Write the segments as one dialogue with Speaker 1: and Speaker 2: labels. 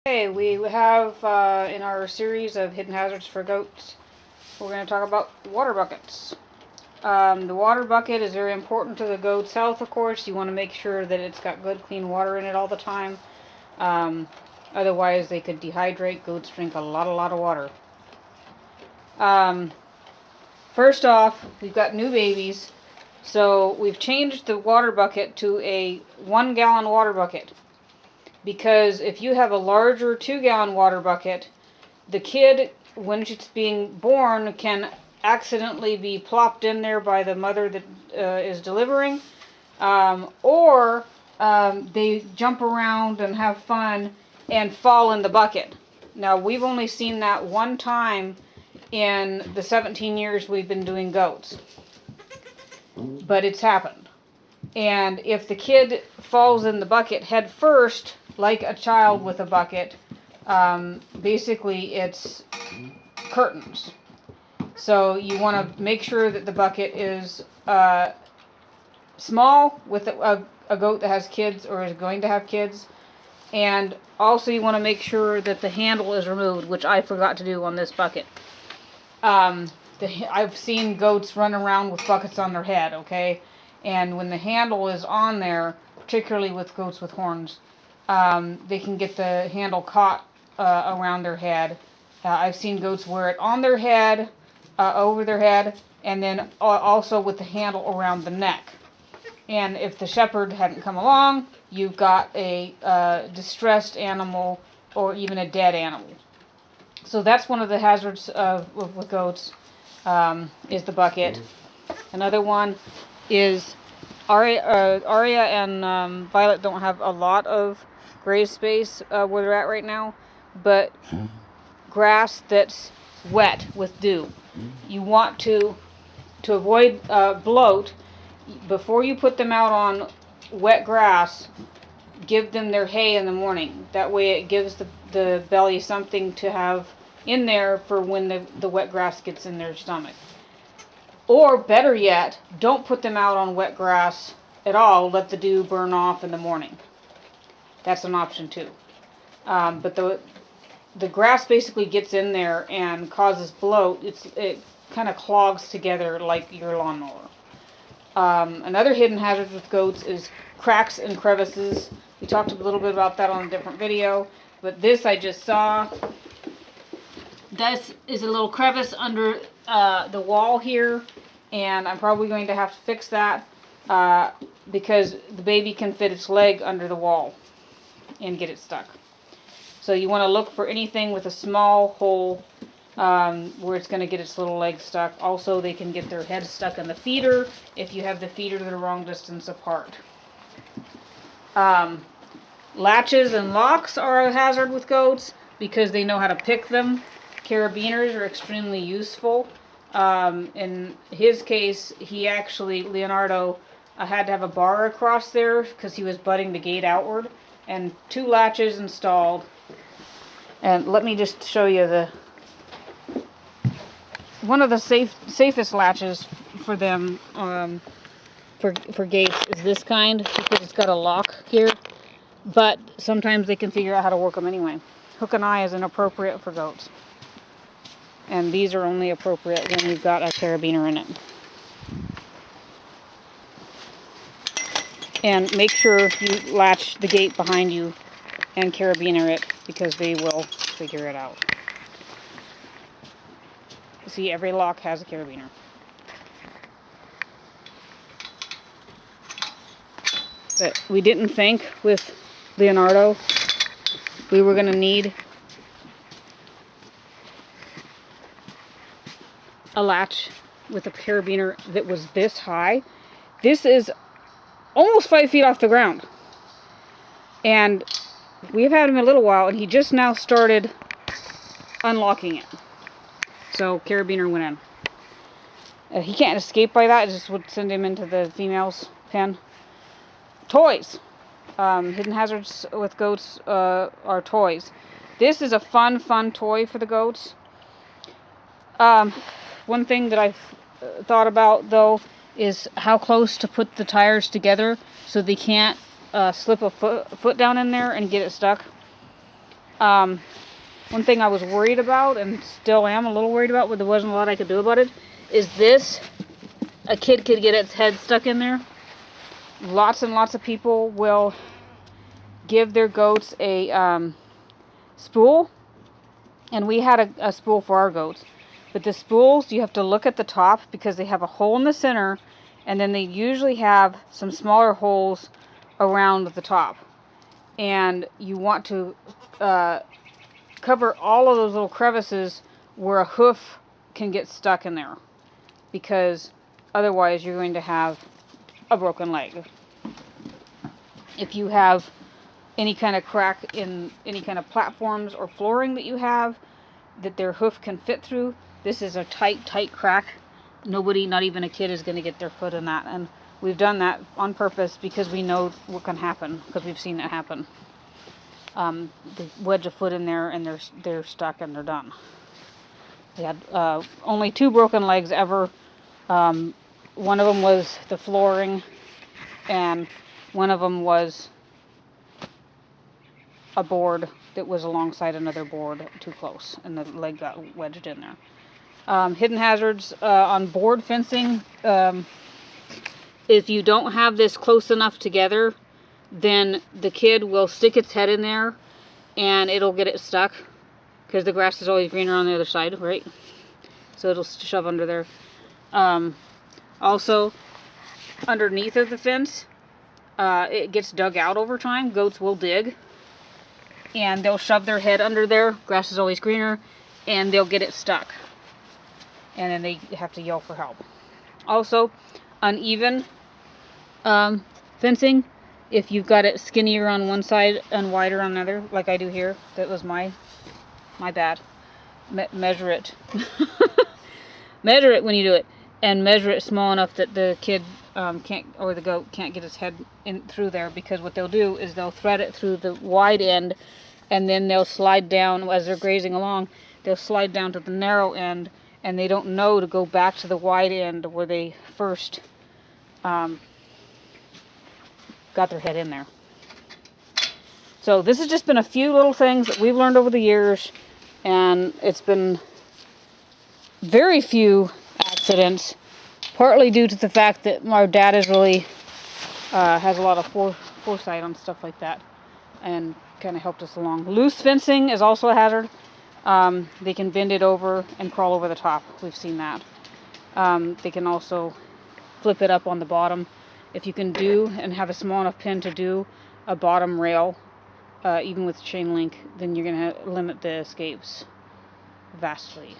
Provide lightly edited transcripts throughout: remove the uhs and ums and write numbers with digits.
Speaker 1: Okay, we have in our series of hidden hazards for goats, we're going to talk about water buckets. The water bucket is very important to the goat's health, of course. You want to make sure that it's got good, clean water in it all the time. Otherwise, they could dehydrate. Goats drink a lot of water. First off, we've got new babies, so we've changed the water bucket to a 1-gallon water bucket. Because if you have a larger 2-gallon water bucket, the kid, when it's being born, can accidentally be plopped in there by the mother that is delivering, or they jump around and have fun and fall in the bucket. Now, we've only seen that one time in the 17 years we've been doing goats, but it's happened. And if the kid falls in the bucket head first, like a child with a bucket, basically it's curtains. So you want to make sure that the bucket is small with a goat that has kids or is going to have kids. And also you want to make sure that the handle is removed, which I forgot to do on this bucket. I've seen goats run around with buckets on their head, okay? And when the handle is on there, particularly with goats with horns, they can get the handle caught around their head. I've seen goats wear it on their head, over their head, and then also with the handle around the neck. And if the shepherd hadn't come along, you've got a distressed animal or even a dead animal. So that's one of the hazards with goats, is the bucket. Another one is Aria and Violet don't have a lot of graze space where they're at right now, but grass that's wet with dew. You want to avoid bloat. Before you put them out on wet grass, give them their hay in the morning. That way it gives the belly something to have in there for when the wet grass gets in their stomach. Or better yet, don't put them out on wet grass at all. Let the dew burn off in the morning. That's an option too. But the grass basically gets in there and causes bloat. It kind of clogs together like your lawnmower. Another hidden hazard with goats is cracks and crevices. We talked a little bit about that on a different video, but this I just saw. This is a little crevice under the wall here, and I'm probably going to have to fix that because the baby can fit its leg under the wall and get it stuck. So you want to look for anything with a small hole where it's going to get its little leg stuck. Also, they can get their head stuck in the feeder if you have the feeder the wrong distance apart. Latches and locks are a hazard with goats because they know how to pick them. Carabiners are extremely useful. In his case, Leonardo, had to have a bar across there because he was butting the gate outward, and 2 latches installed. And let me just show you one of the safest latches for them for gates is this kind, because it's got a lock here, but sometimes they can figure out how to work them anyway. Hook and eye is inappropriate for goats. And these are only appropriate when you've got a carabiner in it. And make sure you latch the gate behind you and carabiner it, because they will figure it out. See, every lock has a carabiner. But we didn't think with Leonardo we were going to need a latch with a carabiner that was this high. This is almost 5 feet off the ground. And we've had him a little while, and he just now started unlocking it. So carabiner went in. He can't escape by that. It just would send him into the female's pen. Toys. Hidden hazards with goats are toys. This is a fun toy for the goats. One thing that I've thought about, though, is how close to put the tires together so they can't slip a foot down in there and get it stuck. One thing I was worried about, and still am a little worried about, but there wasn't a lot I could do about it, is this. A kid could get its head stuck in there. Lots and lots of people will give their goats a spool, and we had a spool for our goats. But the spools, you have to look at the top because they have a hole in the center, and then they usually have some smaller holes around the top. And you want to cover all of those little crevices where a hoof can get stuck in there, because otherwise you're going to have a broken leg. If you have any kind of crack in any kind of platforms or flooring that you have that their hoof can fit through, this is a tight crack. Nobody, not even a kid, is going to get their foot in that. And we've done that on purpose because we know what can happen, because we've seen it happen. They wedge a foot in there and they're stuck and they're done. We had only 2 broken legs ever. One of them was the flooring, and one of them was a board that was alongside another board too close, and the leg got wedged in there. Hidden hazards on board fencing. If you don't have this close enough together, then the kid will stick its head in there and it'll get it stuck, because the grass is always greener on the other side, right? So it'll shove under there. Also, underneath of the fence, it gets dug out over time. Goats will dig, and they'll shove their head under there. Grass is always greener, and they'll get it stuck. And then they have to yell for help. Also, uneven fencing. If you've got it skinnier on one side and wider on another, like I do here, that was my bad. Measure it. Measure it when you do it, and measure it small enough that the kid can't, or the goat can't get his head in through there, because what they'll do is they'll thread it through the wide end, and then they'll slide down as they're grazing along. They'll slide down to the narrow end, and they don't know to go back to the wide end where they first got their head in there. So this has just been a few little things that we've learned over the years, and it's been very few accidents, partly due to the fact that our dad is really has a lot of foresight on stuff like that, and kind of helped us along. Loose fencing is also a hazard. They can bend it over and crawl over the top. We've seen that. They can also flip it up on the bottom. If you can do and have a small enough pin to do a bottom rail, even with chain link, then you're going to limit the escapes vastly.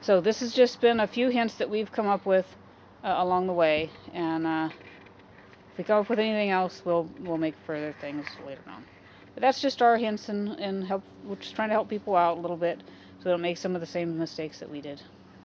Speaker 1: So this has just been a few hints that we've come up with along the way, and if we come up with anything else, we'll make further things later on. But that's just our hints, and help. We're just trying to help people out a little bit, so they don't make some of the same mistakes that we did.